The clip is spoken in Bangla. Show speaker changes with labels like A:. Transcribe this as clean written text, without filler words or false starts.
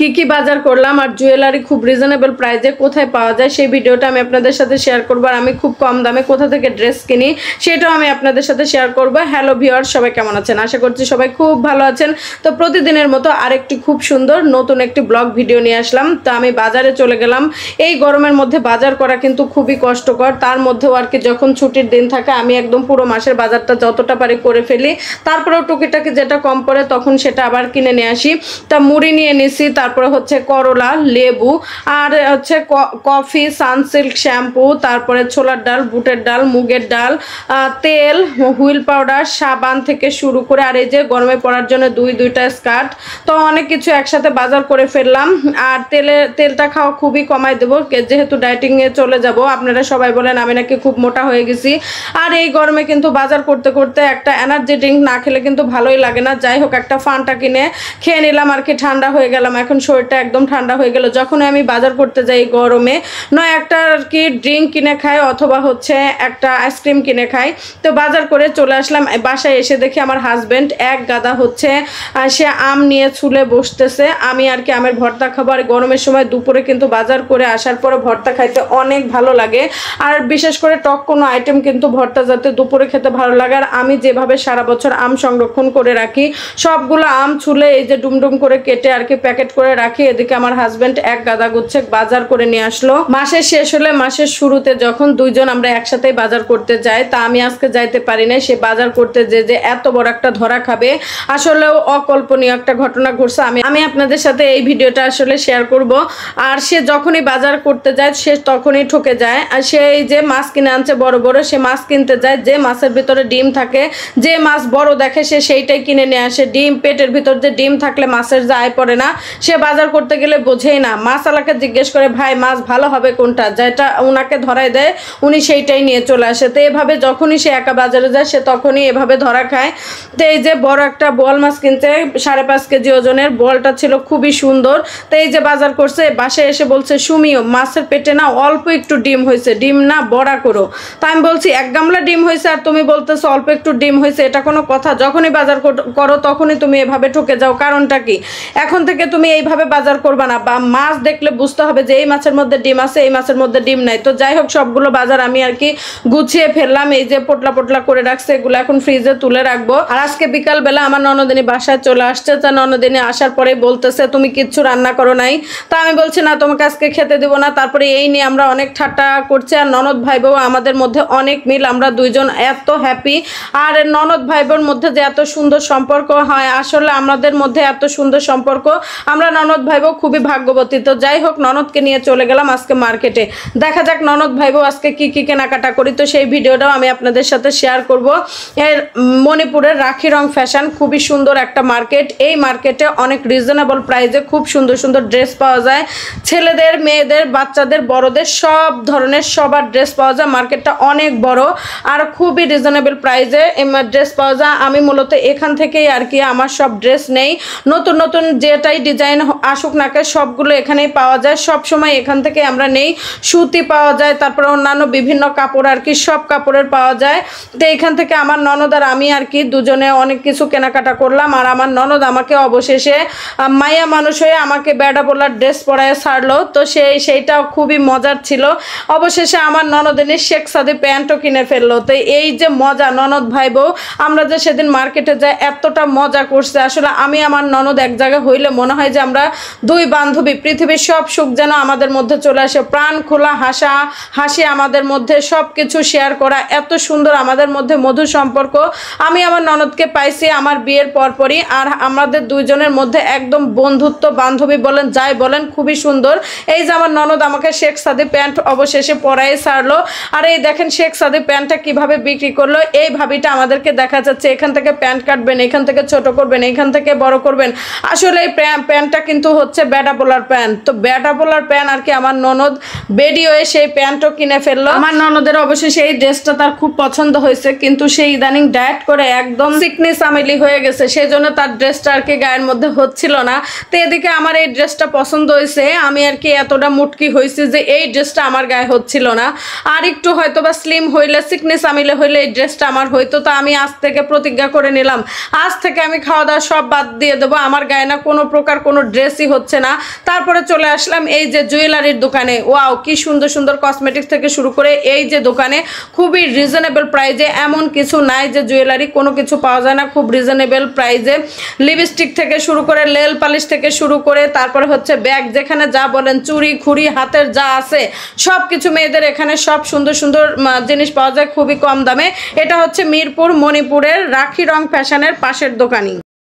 A: কি বাজার করলাম আর জুয়েলারি খুব রিজনেবল প্রাইসে কোথায় পাওয়া যায় সেই ভিডিওটা আমি আপনাদের সাথে শেয়ার করব। আর আমি খুব কম দামে কোথা থেকে ড্রেস কিনি সেটাও আমি আপনাদের সাথে শেয়ার করব। হ্যালো ভিউয়ার্স, সবাই কেমন আছেন? আশা করছি সবাই খুব ভালো আছেন। তো প্রতিদিনের মতো আরেকটি খুব সুন্দর নতুন একটি ব্লগ ভিডিও নিয়ে আসলাম। তো আমি বাজারে চলে গেলাম। এই গরমের মধ্যে বাজার করা কিন্তু খুবই কষ্টকর, তার মধ্যেও আর কি যখন ছুটির দিন থাকে আমি একদম পুরো মাসের বাজারটা যতটা পারি করে ফেলি, তারপরেও টুকিটাকি যেটা কম পড়ে তখন সেটা আবার কিনে নিয়ে আসি। তা মুড়ি নিয়ে নিছি, তারপরে হচ্ছে করলা, লেবু, আর হচ্ছে কফি, সানসিল্ক শ্যাম্পু, তারপরে ছোলার ডাল, বুটের ডাল, মুগের ডাল, তেল, হুইল পাউডার, সাবান থেকে শুরু করে আর এই যে গরমে পড়ার জন্য দুইটা স্কার্ট। তো অনেক কিছু একসাথে বাজার করে ফেললাম। আর তেলটা খাওয়া খুবই কমাই দেবো যেহেতু ডায়েটিংয়ে চলে যাব। আপনারা সবাই বলেন আমি নাকি খুব মোটা হয়ে গেছি। আর এই গরমে কিন্তু বাজার করতে করতে একটা এনার্জি ড্রিঙ্ক না খেলে কিন্তু ভালোই লাগে না। যাই হোক, একটা ফান্টা কিনে খেয়ে নিলাম আর কি, ঠান্ডা হয়ে গেলাম। এখন শরীরটা একদম ঠান্ডা হয়ে গেল। যখনই আমি বাজার করতে যাই গরমে, নয় একটা আর কি ড্রিঙ্ক কিনে খাই অথবা হচ্ছে একটা আইসক্রিম কিনে খাই। তো বাজার করে চলে আসলাম। বাসায় এসে দেখি আমার হাজব্যান্ড এক গাদা হচ্ছে সে আম নিয়ে ছুলে বসতেছে। আমি আর কি আমের ভর্তা খাবো। আর গরমের সময় দুপুরে কিন্তু বাজার করে আসার পরে ভর্তা খাইতে অনেক ভালো লাগে। আর বিশেষ করে টক কোনো আইটেম কিন্তু ভর্তা যাতে দুপুরে খেতে ভালো লাগে। আর আমি যেভাবে সারা বছর আম সংরক্ষণ করে রাখি, সবগুলো আম ছুলে এই যে ডুমডুম করে কেটে আর কি প্যাকেট করে রাখি। এদিকে আমার হাজব্যান্ড এক গাদা গুচ্ছে বাজার করে নিয়ে আসলো। মাসের শেষ হলে মাসের শুরুতে যখন দুইজন আমরা একসাথেই বাজার করতে যাই, তা আমি আজকে যাইতে পারি না। সে বাজার করতে যে এত বড় একটা ধরা খাবে, আসলেও অকল্পনীয় একটা ঘটনা ঘটছে। আমি আপনাদের সাথে এই ভিডিওটা আসলে শেয়ার করব। আর সে যখনই বাজার করতে যায় সে তখনই ঠকে যায়। আর সে এই যে মাছ কিনে আনছে বড় বড়, সে মাছ কিনতে যায়, যে মাছের ভিতরে ডিম থাকে, যে মাছ বড় দেখে সে সেইটাই কিনে নিয়ে আসে। ডিম পেটের ভিতর যে ডিম থাকলে মাছের যে আয় পড়ে না, সে বাজার করতে গেলে বোঝেই না। মাছওয়ালাকে জিজ্ঞেস করে ভাই মাছ ভালো হবে কোনটা, যেটা ওনাকে ধরায় দেয় উনি সেইটাই নিয়ে চলে আসে। তো এভাবে যখনই সে একা বাজারে যায় সে তখনই এভাবে ধরা খায়। তো এই যে বড় একটা বোয়াল মাছ কিনছে 5.5 কেজি ওজনের, বোয়ালটা ছিল খুবই সুন্দর। তো এই যে বাজার করছে, বাসায় এসে বলছে সুমিও মাছের পেটে না অল্প একটু ডিম হয়েছে, ডিম না বড়া করো। তা আমি বলছি 1 গামলা ডিম হয়েছে আর তুমি বলতেছো অল্প একটু ডিম হয়েছে, এটা কোনো কথা? যখনই বাজার করো তখনই তুমি এভাবে ঠকে যাও, কারণটা কি? এখন থেকে তুমি এইভাবে বাজার করবা না, বা মাছ দেখলে বুঝতে হবে যে এই মাছের মধ্যে ডিম আছে, এই মাছের মধ্যে ডিম নাই। তো যাই হোক, সবগুলো বাজার আমি আর কি গুছিয়ে ফেললাম। এই যে পোটলা পোটলা করে রাখছে, এগুলো এখন ফ্রিজে তুলে রাখবো। আর আজকে বিকালবেলা আমার ননদিনী বাসায় চলে আসছে। তা ননদিনী আসার পরে বলতেছে তুমি কিচ্ছু রান্না করো নাই। তা আমি বলছি না, তোমাকে আজকে খেতে দেবো না। তারপরে এই নিয়ে আমরা অনেক ঠাট্টা করছি। আর ননদ ভাই বউ আমাদের মধ্যে অনেক মিল, আমরা দুইজন এত হ্যাপি। আর ননদ ভাই বোর মধ্যে যে এত সুন্দর সম্পর্ক হয়, আসলে আমাদের মধ্যে এত সুন্দর সম্পর্ক, আমরা ননদ ভাই বউ খুবই ভাগ্যবতী। তো যাই হোক, ননদকে নিয়ে চলে গেলাম আজকে মার্কেটে। দেখা যাক ননদ ভাই বউ আজকে কি কি কেনাকাটা করি। তো সেই ভিডিওটাও আমি আপনাদের সাথে শেয়ার করব। এর মণিপুরের রাখি রং ফ্যাশন খুবই সুন্দর একটা মার্কেট। এই মার্কেটে অনেক রিজনেবল প্রাইসে খুব সুন্দর সুন্দর ড্রেস পাওয়া যায়। ছেলেদের, মেয়েদের, বাচ্চাদের, বড়দের সব ধরনের সবার ড্রেস পাওয়া যায়। মার্কেটটা অনেক বড় আর খুবই রিজনেবল প্রাইসে ড্রেস পাওয়া যায়। আমি মূলত এখান থেকেই আর কি আমার সব ড্রেস নেই। নতুন নতুন যেটাই ডিজাইন আসুক না কেন সবগুলো এখানেই পাওয়া যায়। সব সময় এখান থেকে আমরা নেই। সুতি পাওয়া যায়, তারপরে অন্যান্য বিভিন্ন কাপড় আর কি সব কাপড়ের পাওয়া যায়। তো এখান থেকে আমার ননদ আর আমি আর কি দুজনে অনেক কিছু কেনাকাটা করলাম। আর আমার ননদ আমাকে অবশেষে মায়া মানুষ হয়ে আমাকে বেড়া বলার ড্রেস পরায় ছাড়লো। তো সেইটাও খুবই মজার ছিল। অবশেষে আমার ননদিনীর শেখ সাদি প্যান্টও কিনে ফেললো। তো এই যে মজা, ননদ ভাই বউ আমরা যে সেদিন মার্কেটে যাই এতটা মজা করছে। আসলে আমি আমার ননদ এক জায়গায় হইলে মনে হয় যে আমরা দুই বান্ধবী, পৃথিবীর সব সুখ যেন আমাদের মধ্যে চলে আসে। প্রাণ খোলা হাসি আমাদের মধ্যে, সব কিছু শেয়ার করা, এত সুন্দর আমাদের মধ্যে মধুর সম্পর্ক আমি আমার ননদকে পাইছি আমার বিয়ের পরপরই। আর আমাদের দুইজনের মধ্যে একদম বন্ধুত্ব, বান্ধবী বলেন যাই বলেন, খুবই সুন্দর। এই যে আমার ননদ আমাকে শেখ সাদি প্যান্ট অবশেষে পরাই ছাড়লো। আর এই দেখেন শেখ সাদি প্যান্টটা কিভাবে বিক্রি করলো। এই ভাবিটা আমাদেরকে দেখা যাচ্ছে এখান থেকে প্যান্ট কাটবেন, এখান থেকে ছোট করবেন, এখান থেকে বড় করবেন। আসলে এই প্যান্টটা কিন্তু হচ্ছে ব্যাটা পোলার প্যান্ট। তো ব্যাটা পোলার প্যান্ট আর কি আমার ননদ বেডি হয়ে সেই প্যান্টও কিনে ফেললো। আমার ননদের অবশ্যই এই ড্রেসটা তার খুব পছন্দ হয়েছে, কিন্তু সেই ইদানিং ডায়েট করে একদম সিকনি সামিলি হয়ে গেছে, সেই জন্য তার ড্রেসটা আর কি গায়ের মধ্যে হচ্ছিল না। তো এদিকে আমার এই ড্রেসটা পছন্দ হয়েছে, আমি আর কি এতটা মুটকি হয়েছি যে এই ড্রেসটা আমার গায়ে হচ্ছিল না। আর একটু হয়তো বা স্লিম হইলে, সিকনি সামিলে হইলে এই ড্রেসটা আমার হইতো। তো আমি আজ থেকে প্রতিজ্ঞা করে নিলাম, আজ থেকে আমি খাওয়া দাওয়া সব বাদ দিয়ে দেবো। আমার গায়ে না কোনো প্রকার কোনো ড্রেসই হচ্ছে না। তারপরে চলে আসলাম এই যে জুয়েলারির দোকানে। ওয়াও, কি সুন্দর সুন্দর কসমেটিক্স থেকে শুরু করে এই যে দোকানে খুবই রিজনেবল প্রাইজে, এমন কিছু নাই যে জুয়েলারি কোনো কিছু পাওয়া যায় না, খুব রিজনেবল প্রাইজে। লিপস্টিক থেকে শুরু করে নেল পালিশ থেকে শুরু করে তারপরে হচ্ছে ব্যাগ, যেখানে যা বলেন, চুড়ি খুড়ি হাতের যা আছে সব কিছু মেয়েদের এখানে সব সুন্দর সুন্দর জিনিস পাওয়া যায় খুবই কম দামে। এটা হচ্ছে মিরপুর মণিপুরের রাখি রং ফ্যাশনের পাশের দোকানই।